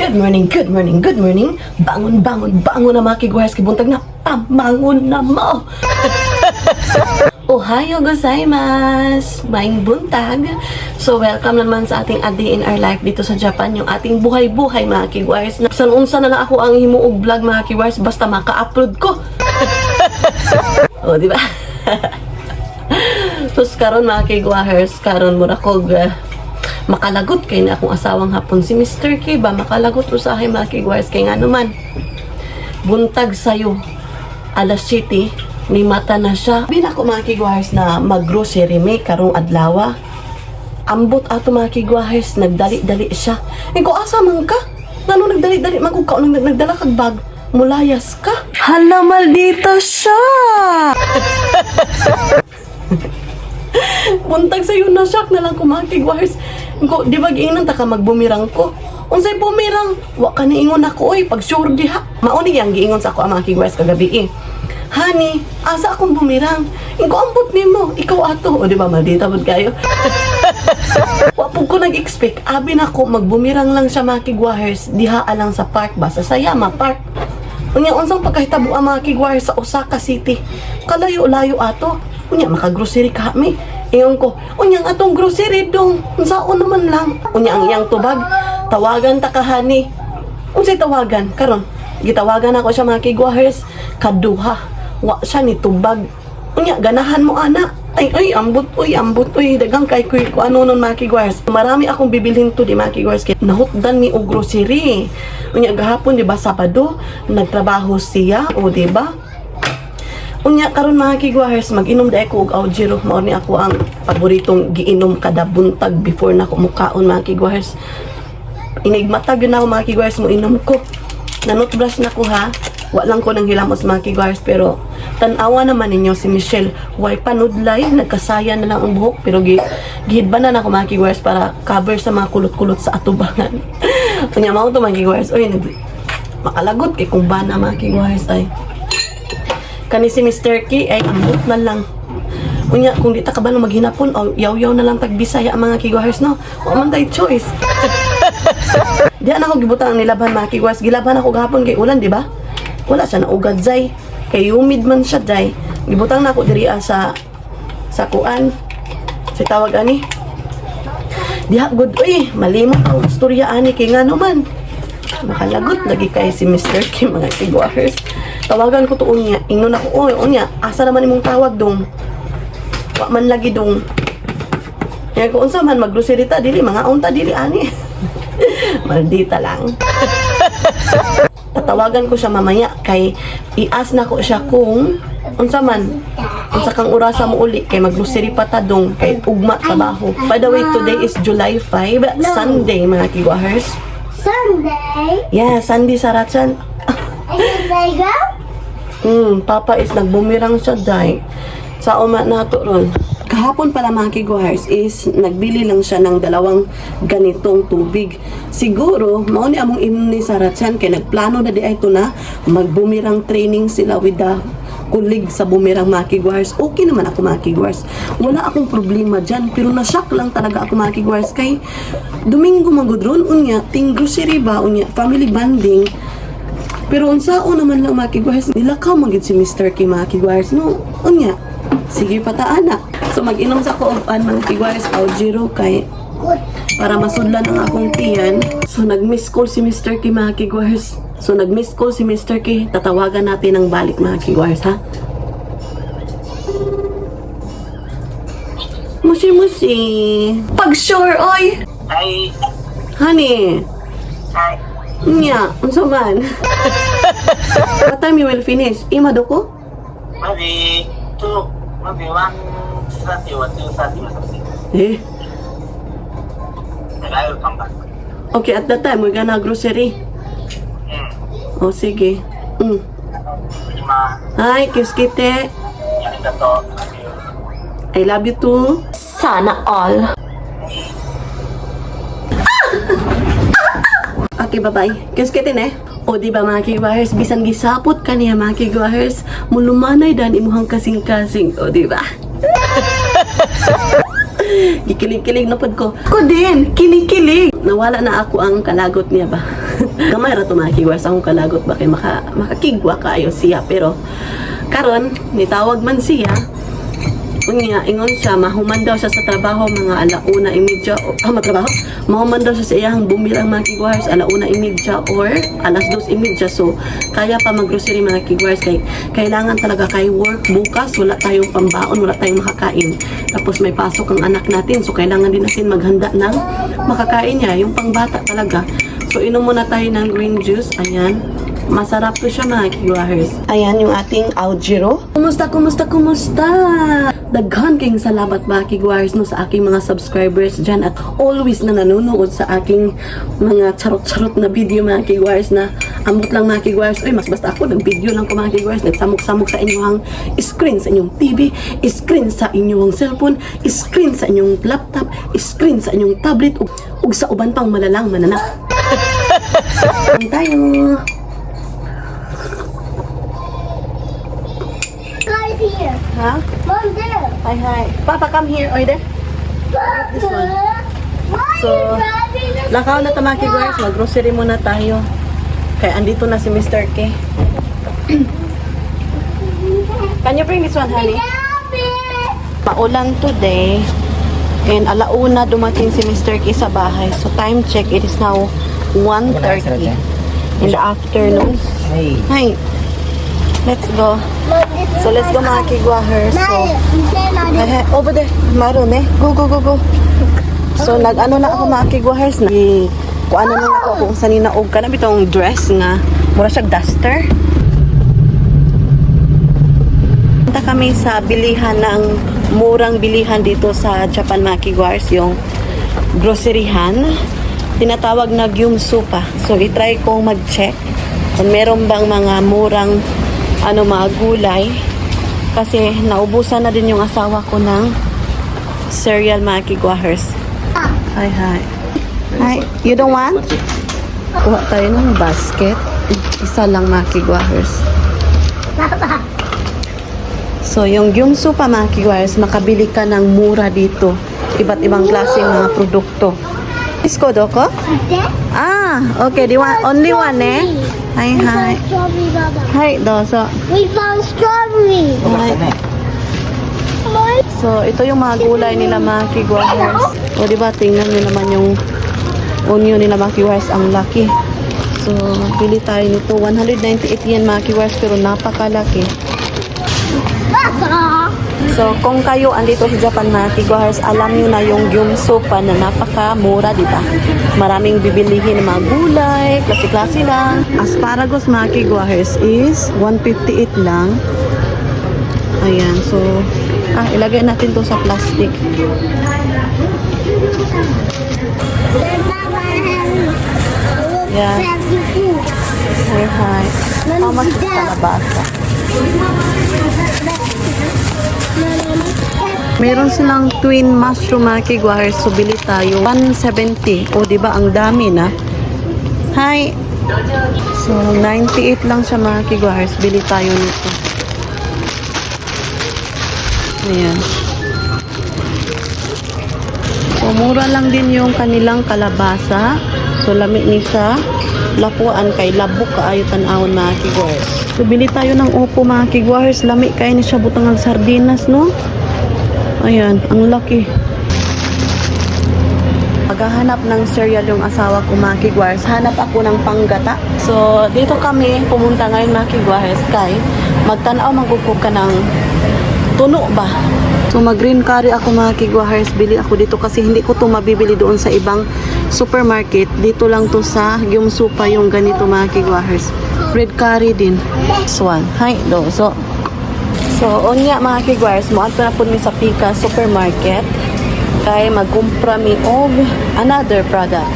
Good morning, good morning, good morning. Bangon, bangon, bangon na mga kiguhas. Kibuntag na, pamangon na mo. Ohayo gozaimasu! Maing buntag. So, welcome naman sa ating A Day in Our Life dito sa Japan. Yung ating buhay-buhay mga kiguhas. San-unsa na lang ako ang himuog vlog mga kiguhas basta maka-upload ko. O, di ba? Tapos karon mga kiguhas, karon mura kog makalagot kay na akong asawang hapon si Mr. K ba makalagot usahay mga kiguhas kay nga naman buntag sayo alas 7 ni mata na siya binako mga kiguhas na mag-grocery may karong adlaw ambot ato mga kiguhas nagdali-dali siya ko asa man ka ngano nagdali-dali magugkaw nagdala kag bag mulayas ka hala maldita siya. Buntag sayo na shock na lang ko mga kiguhas ko, di ba giingnan ta ka magbumirang ko? Unsay bumirang? Wa ka niingon ako oy, pag sure diha. Mauni yang giingon sa ako ang mga kiguhas kagabi Honey, asa akong bumirang? Ingko ambot nimo, ikaw ato. O di ba maldita pud kayo? Wa pud ko nag-expect. Abi na ko magbumirang lang siya mga kiguhas diha alang sa park ba sa Sayama Park. Unya unsang pagkahitabo ang mga kiguhas sa Osaka City. Kalayo-layo ato. Unya maka-grocery ka mi. Ingon ko, unyang atong grocery dong. Unsaon naman lang. Unya ang iyang tubag, tawagan ta ka honey. Unsay tawagan? Karon, gitawagan ako siya mga kiguhas. Kaduha, wa siya ni tubag. Unya ganahan mo ana. Ay, ambot oy, dagang kay ko ano nun mga kiguhas. Marami akong bibilhin to di mga kiguhas kay nahutdan ni og grocery. Unya gahapon di ba Sabado, nagtrabaho siya o di ba? Unya karon mga kiguhas mag-inom daay ko og Aujiro mao ni ako ang paboritong giinom kada buntag before na ko mukaon mga kiguhas. Inigmatag yun ako mga kiguhas mo inom ko. Nanutbrush na ko ha. Wa lang ko nang hilamos mga kiguhas pero tan-awa naman ninyo si Michelle. Way panudlay, nagkasaya na lang ang buhok pero gihidbanan ako mga kiguhas para cover sa mga kulot-kulot sa atubangan. Unya mao to mga kiguhas. Oy makalagot kay kung bana mga kiguhas ay. Kani si Mr. K ay ambot na lang. Unya, kung di ta ka ba maghinapon o yaw-yaw na lang tagbisaya ang mga kiguhas, no? O man tayo choice. Diyan ako gibutang nilaban mga kiguhas. Gilaban ako gahapon kay ulan, di ba? Wala siya na ugad zay. Kay humid man siya zay. Gibutang na ako diri sa kuan. Si tawag ani. Diha good uy, malimot ang istorya ani kay ngano man. Makalagot lagi kay si Mr. K mga kiguhas. Tawagan ko to unya, ingnon ako, unya, asa naman imong tawag dong? Wa man lagi dong. Kaya kung unsa man mag-grocery ta dili mga unta dili ani. Maldita lang. Tatawagan ko siya mamaya kay i-ask na ko siya kung unsa man unsa kang orasa mo uli kay mag-grocery pa ta dong kay ugma trabaho. By the way, today is July 5, Sunday mga kiguhas. Sunday? Yeah, Sunday Sarachan. Sunday go? Papa is nagbumirang siya day. Sa uma nato ron. Kahapon pala mga kiguhas is nagbili lang siya ng 2 ganitong tubig. Siguro, mao ni among inom ni Sarachan kay nagplano na di ay ito na magbumirang training sila with the kulig sa bumirang mga kiguhas. Okay naman ako mga kiguhas. Wala akong problema dyan. Pero na-shock lang talaga ako mga kiguhas kay Domingo magudron unya, ting grocery ba unya, family bonding. Pero unsaon naman lang mga kiguhas, nilakaw magid si Mr. K mga kiguhas, no? Unya, sige pataana. So mag-inom sa kooban mga kiguhas, Aujiro kay para masudlan ang akong tiyan. So nag-miss call si Mr. K mga kiguhas. So nag-miss call si Mr. K, tatawagan natin ng balik mga kiguhas ha. Musi. Pag sure oy. Hi. Honey. Hi. Nya, unsa man? What time you will finish? Ima doko? Maybe 2, maybe 1:30 or 2:30 or something. And I will come back. Okay, at that time, we're gonna grocery. Oh, sige. Terima. Hi, kiss kite. Arigato. I love you too. Sana all. Okay, bye-bye. Kiss kite ne? O di ba mga kiguhas, bisan gisapot ka niya mga kiguhas, mulumanay dan imuhang kasing-kasing. O di ba? Gikilig-kilig na pod ko. Ko din, kilig-kilig. Nawala na ako ang kalagot niya ba? Gamay ra to mga kigwars akong kalagot ba kay makakigwa kaayo siya, pero karon nitawag man siya unya ingon siya mahuman daw siya sa trabaho mga 1:30 matrabaho mahuman daw siya sa iyang bumirang mga kigwars 1:30 or 2:30, so kaya pa mag-grocery mga kigwars kay kailangan talaga kay work bukas, wala tayong pambaon, wala tayong makakain, tapos may pasok ang anak natin, so kailangan din natin maghanda ng makakain niya, yung pangbata talaga. So inom muna tayo ng green juice, ayan. Masarap to siya mga kigwahers. Ayan yung ating Aljiro. Kumusta? Daghan king salamat mga kigwahers no sa aking mga subscribers dyan at always na nanonood sa aking mga charot-charot na video mga kigwahers na ambot lang mga kigwahers. Uy, mas basta ako nag-video lang ko mga kigwahers. Nagsamok-samok sa inyong screen sa inyong TV, screen sa inyong cellphone, screen sa inyong laptop, screen sa inyong tablet ug sa uban pang malalang mananak. Tayo. Guys here. Ha? Mom there. Hi. Papa, come here. Oide. This one. So, lakaw na tamaki guys. Mag-grocery muna tayo. Kaya andito na si Mr. K. Can you bring this one, honey? Paulan today. And alauna dumating si Mr. K sa bahay. So, time check. It is now 1:30 in the afternoon. Hi. Let's go. So, let's go mga kigwahers. So, over there. Maroon eh. Go. So, nag-ano na ako mga kigwahers na kuano na ako kung saan ninaog ka na bitong dress nga. Mura siyang duster. Punta kami sa bilihan ng murang bilihan dito sa Japan mga kigwahers. Yung groceryhan. Tinatawag na Gyumsu pa. So, itry kong mag-check kung meron bang mga murang mga gulay kasi naubusan na din yung asawa ko ng cereal mga kigwahers. Hi. You don't want? Kuha tayo ng basket. Isa lang mga kigwahers. So yung Gyumsu pa mga kigwahers, makabili ka ng mura dito. Iba't ibang klaseng mga produkto. Isko doko? Okay. Do you want only one eh? Hi. Strawberry, Baba. Hi, doso. We found strawberry. So, ito yung mga gulay nila mga kigwahers. O, diba, tingnan nyo naman yung onion nila mga kigwahers. Ang laki. So, pili tayo nito. 198 yen mga kigwahers, pero napakalaki. So, kung kayo andito sa Japan mga kigwahers, alam nyo na yung Gyumsu pa na napakamura, diba? Maraming bibilihin ng mga gulay, klase-klase lang. Asparagus mga kigwahers is 158 lang. Ayan, so, ilagay natin to sa plastic. Yeah. Hi. How much is kalabasa? Meron silang twin mushroom mga kigwahers, so bili tayo 170. O diba ang dami na. Hi. So 98 lang siya mga kigwahers, bili tayo nito. Ayan. So mura lang din yung kanilang kalabasa. So lami ni sa lapuan kay labok kaayo tan-awon mga kigwahers. So bili tayo ng upo mga kigwahers, lami kay ni siya butang ng sardinas no. Ayan, ang laki. Paghahanap ng cereal yung asawa ko mga kigwahers, hanap ako ng panggata. So dito kami pumunta ngayon mga kigwahers kay magtanaw magkukup ka ng tuno ba. So mag green curry ako mga kigwahers, bili ako dito kasi hindi ko to mabibili doon sa ibang supermarket. Dito lang to sa Gyumsu pa yung ganito mga kigwahers. Red curry din. This one. Hi, doso. So, onya mga kigwahers, muad pa na po mi sa Pika Supermarket kay magkumpra mi og another product.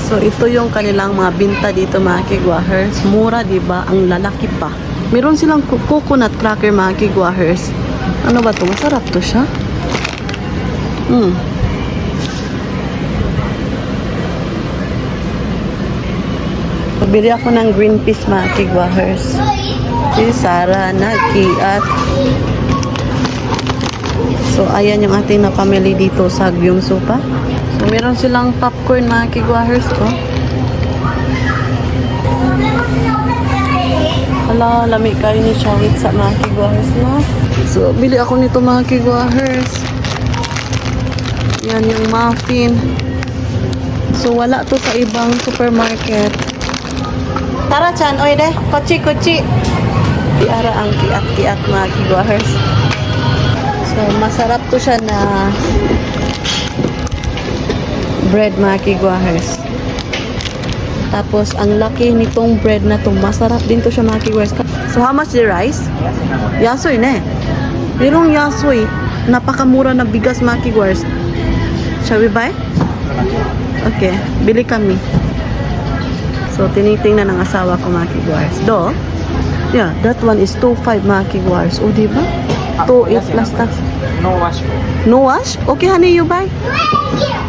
So, ito yung kanilang mga binta dito mga kigwahers. Mura, diba? Ang lalaki pa. Meron silang coconut cracker mga kigwahers. Ano ba to? Masarap to siya. Pabili ako ng green peas mga kigwahers. Si Sarah, Naki, at so ayan yung ating napamili dito sa Gyumsu pa. So meron silang popcorn mga kigwahers ko. Hala, lami kayo ni Shawit sa mga kigwahers, no? So, bili ako nito mga kigwahers. Yan yung muffin. So, wala to sa ibang supermarket. Tara, Chan. Oy, de. Kuchi. Diara ang kiat-kiat mga kigwahers. So, masarap to siya na bread mga kigwahers. Tapos, ang laki nitong bread na to. Masarap din to siya mga kigwahers. So, how much the rice? Yasoy ne. Merong yasoy. Napakamura na bigas mga kigwahers. Shall we buy? Okay, bili kami. So, tinitingnan ng asawa ko mga kigwahers. Do? Yeah, that one is 2.5 mga kigwahers. O, diba? 2.8 plus tax. No wash. No wash? Okay, honey, you buy?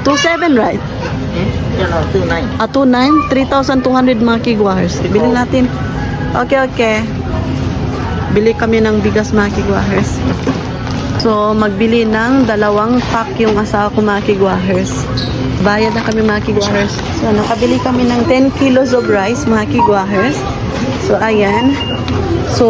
2.7, right? No, 2.9. 2.9? 3,200 mga kigwahers. Bili natin. Okay. Bili kami ng bigas mga kigwahers. So, magbili ng 2 pack yung asawa ko mga kigwahers. Bayad na kami mga kigwahers. So, nakabili kami ng 10 kilos of rice mga kigwahers. So, ayan. So,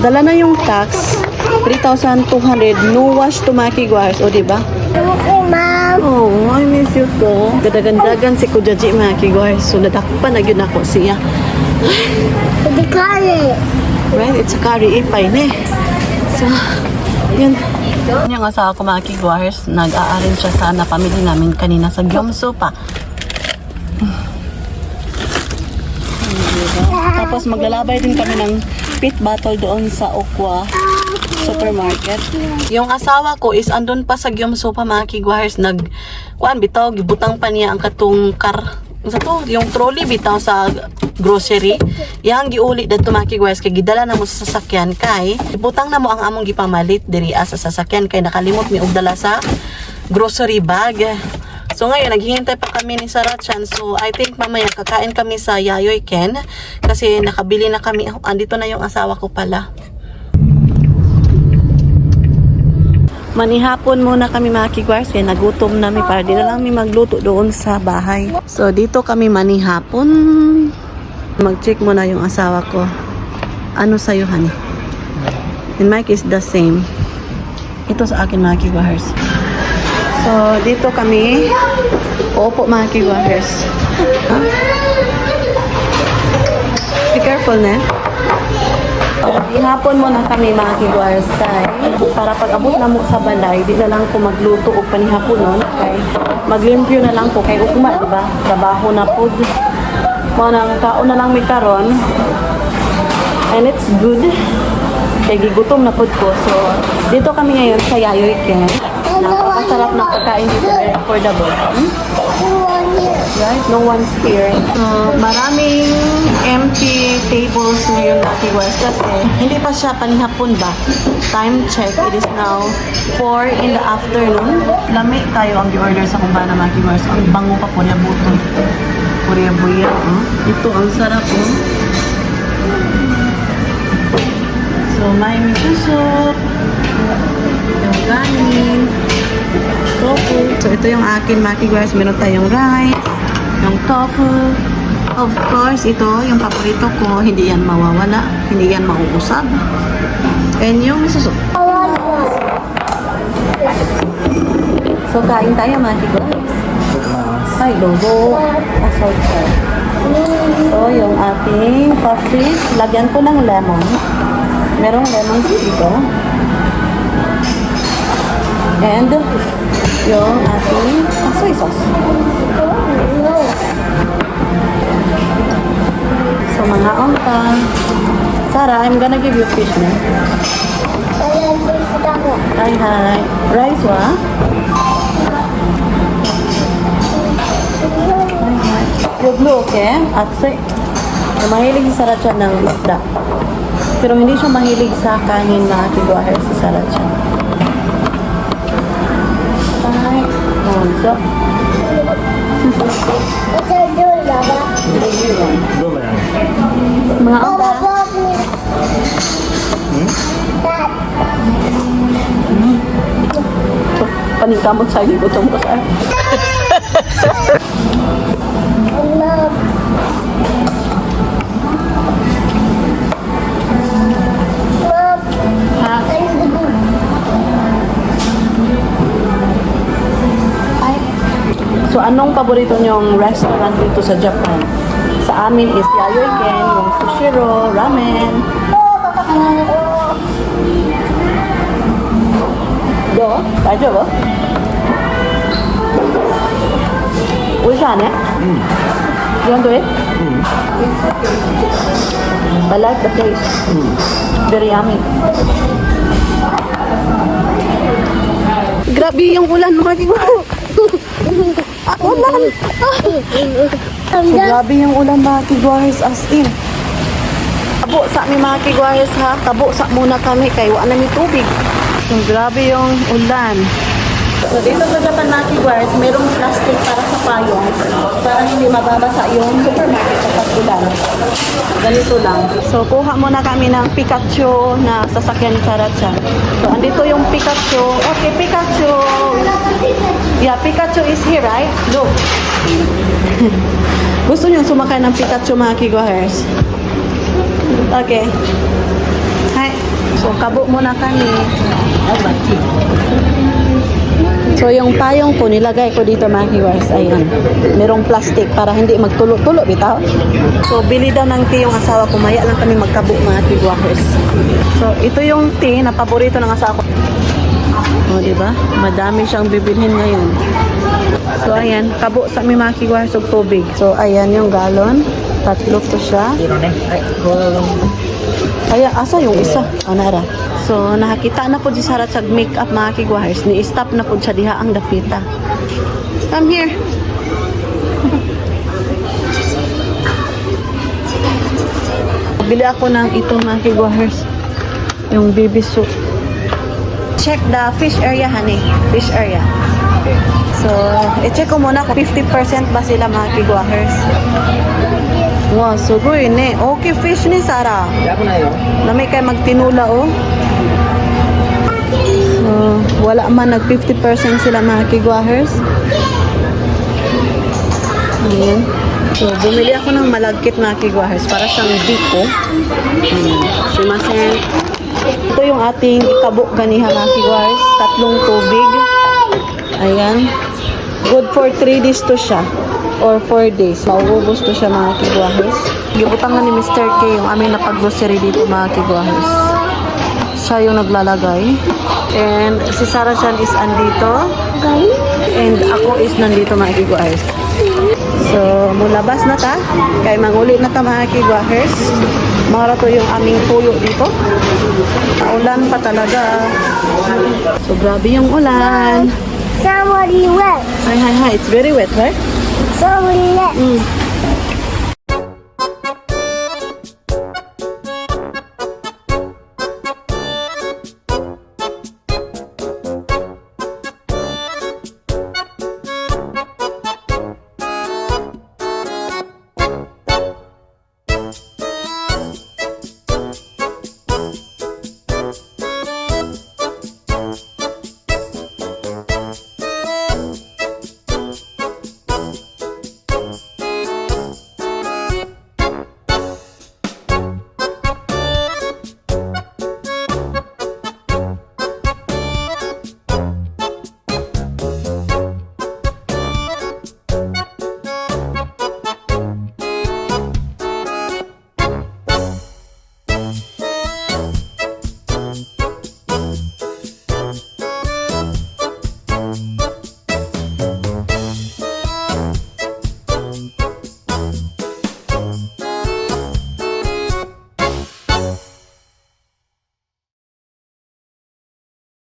dala na yung tax. 3,200. No wash to mga kigwahers. O, diba? Okay, Mom. Oh, I miss you to. Gadagandagan si Kujaji mga kigwahers. So, nadakpan na yun ako siya. The curry. Right? It's a curry ipay ne. So, yun. Yung asawa ko mga kigwahers, nag-a-arrange siya sa napamili namin kanina sa Gyomso pa. Tapos maglalabay din kami ng pit bottle doon sa Okwa supermarket. Yung asawa ko is andun pa sa Gyomso pa mga kigwahers, kuan bitaw, gibutang pa niya ang katong yung trolley bitaw sa grocery. Yang giuli dadto mga kigwahers kay gidala na mo sa sasakyan kay ibutang na mo ang among gipamalit diri sa sasakyan kay nakalimot mi og dala sa grocery bag. So ngayon naghihintay pa kami ni Sarah Chan. So I think mamaya kakain kami sa Yayoy Ken kasi nakabili na kami. Andito na yung asawa ko pala. Manihapon muna kami mga kigwahers kaya nagutom namin para di na lang kami magluto doon sa bahay. So dito kami manihapon. Mag-check muna yung asawa ko. Ano sa'yo, honey? In my case, the same. Ito sa akin mga kigwahers. So dito kami. Opo mga kigwahers. Huh? Be careful na. Ihapon muna kami mga kigwahers kay para pag abot na mo sa balay di na lang ko magluto o panihaponon kay maglimpyo na lang ko kay ugma diba trabaho na pud mo nang kaon na lang mi karon and it's good kay gigutom na pud ko. So dito kami ngayon sa Yayoy Ken. Napakasarap na pagkain dito, very affordable. Right? No one's here. Maraming empty tables ngayon na kigwahers kasi hindi pa siya panihapon ba? Time check. It is now 4 in the afternoon. Lami tayo ang di-order sa kumbana mga kigwahers. Ang bango pa po niya buto. Puriya-buya. Ito ang sarap. So may miso soup. Yung kanin. Tofu. So ito yung akin mga kigwahers. Meron tayong rice. Yung tofu. Of course, ito yung paborito ko. Hindi yan mawawala. Hindi yan mauusap. And yung miso soup. So kain tayo mga kigwahers. Ay, logo. Assault sir. So yung ating coffee. Lagyan ko ng lemon. Merong lemon dito. And yung ating soy sauce. So mga onta. Sarah, I'm gonna give you fish na. Hi. Rice wa? Yung blue, okay? At mahilig si Sarah Chan ng isda. Pero hindi siya mahilig sa kanin na kigwahers si Sarah Chan. So, mga onta. Paningkamot sa gutom ko sa. yung paborito niyong restaurant dito sa Japan? Sa amin is Yayoi Ken, yung Sushiro, ramen. Do? Daijou ba? Oishane? You want to eat? I like the taste. Very yummy. Grabe yung ulan, mga kiguaro. Ulan! So, grabe yung ulan, mga kiguares, as in. Kabo sa mi mga kiguares ha. Kabo sa muna kami kay wala na tubig. So, grabe yung ulan. So, dito sa Japan mga kiguares, mayroong plastic para sa payong para hindi mababasa yung supermarket kapag ulan. Ganito lang. So, kuha muna kami ng Pikachu na sasakyan ni Sarah-chan. So, andito yung Pikachu. Okay, Pikachu. Yeah, Pikachu is here, right? Look. Gusto niyo sumakay ng Pikachu mga kiguares? Okay. Hi. So, kabo muna kami. So, yung payong ko, nilagay ko dito mga kiguares. Ayan. Merong plastic para hindi magtulo-tulo, bitaw. So, bili daw ng tea yung asawa ko. Maya lang kami magkabo mga kiguares. So, ito yung tea na paborito ng asawa ko. O, diba? Madami siyang bibilhin ngayon. So, ayan. Kabo sa mi mga kiguares og tubig. So, ayan yung galon. Tatlo po siya. Kaya, asa yung isa? Anara. So, nakakita na po si Sarah sa make-up mga kiguares. Ni-stop na po siya diha ang dapita. Come here. Bili ako ng ito mga kiguares. Yung baby soup. Check the fish area, honey. Fish area. So, i-check ko muna kung 50% ba sila mga kiguares. Wow, sugoi ne. Okay fish ni Sarah. Lamay kay magtinula oh. So, wala man nag 50% sila mga kiguahers. Ayan. So, bumili ako ng malagkit mga kiguahers para siyang biko. Sumasen. Ito yung ating ikabo ganiha mga kiguahers. 3 tubig. Ayan. Good for 3 days to siya. Or 4 days. Mauubos to siya mga kiguahers. Gibutangan ni Mr. K yung aming napag-grocery dito mga kiguahers. Siya yung naglalagay. And si Sarah Chan is andito. And ako is nandito mga kiguahers. So, mulabas na ta. Kay manguli na ta mga kiguahers. Mara to yung aming puyo dito. Ulan pa talaga. So, grabe yung ulan. Somebody wet. Hi. It's very wet, right? Somebody wet.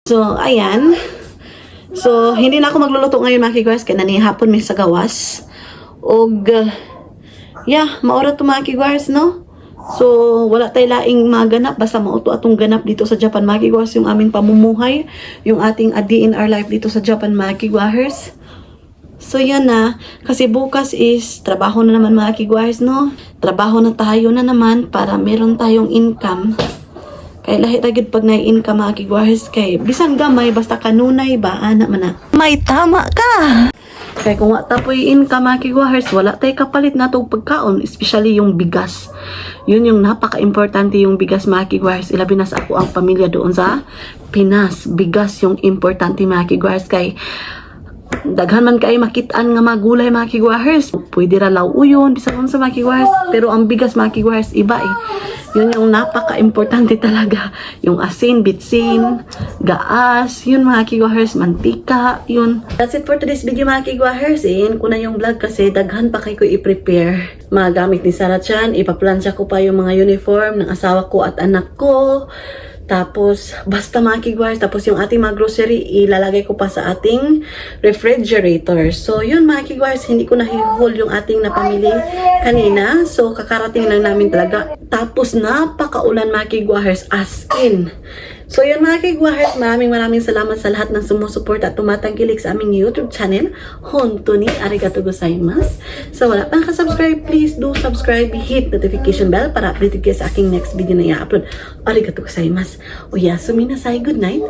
So, ayan. So, hindi na ako magluluto ngayon mga kiguars kaya nanihapon may sa gawas. Og, yeah, maura to mga kiguars, no? So, wala tayo laing maganap. Basta mauto atong ganap dito sa Japan mga kiguars yung aming pamumuhay. Yung ating a day in our life dito sa Japan mga kiguars. So, yan na. Kasi bukas is trabaho na naman mga kiguars, no? Trabaho na tayo na naman para meron tayong income. Kay lahi tagid pag nai-income mga kiguahis kay bisan gamay basta kanunay ba ana man na. May tama ka. Kay kung wa tapoy income mga kiguahis wala tay kapalit natong pagkaon, especially yung bigas. Yun yung napaka-importante yung bigas mga kiguahis. Ilabi na sa ako ang pamilya doon sa Pinas. Bigas yung importante mga kiguahis kay daghan man kay makitaan nga mga gulay mga kigwahers. Pwede ra lauyon bisan unsa mga kigwahers, pero ang bigas mga kigwahers iba eh. Yun yung napaka-importante talaga. Yung asin, bitsin, gaas, yun mga kigwahers, mantika, yun. That's it for today's video mga kigwahers. In ko na yung vlog kasi daghan pa kay ko i-prepare. Mga gamit ni Sarah Chan, ipaplansya ko pa yung mga uniform ng asawa ko at anak ko. Tapos, basta mga kigwahers, tapos yung ating mga grocery, ilalagay ko pa sa ating refrigerator. So, yun mga kigwahers, hindi ko nahihol yung ating napamili kanina. So, kakarating lang namin talaga. Tapos, napakaulan mga kigwahers, as in. So, yun mga kigwahers, maraming salamat sa lahat ng sumusuporta at tumatangkilik sa aming YouTube channel. Honto ni arigatou gozaimasu. So, wala pa nakasubscribe, please do subscribe, hit notification bell para updated kayo sa aking next video na i-upload. Arigatou gozaimasu. O yasumi nasai, good night.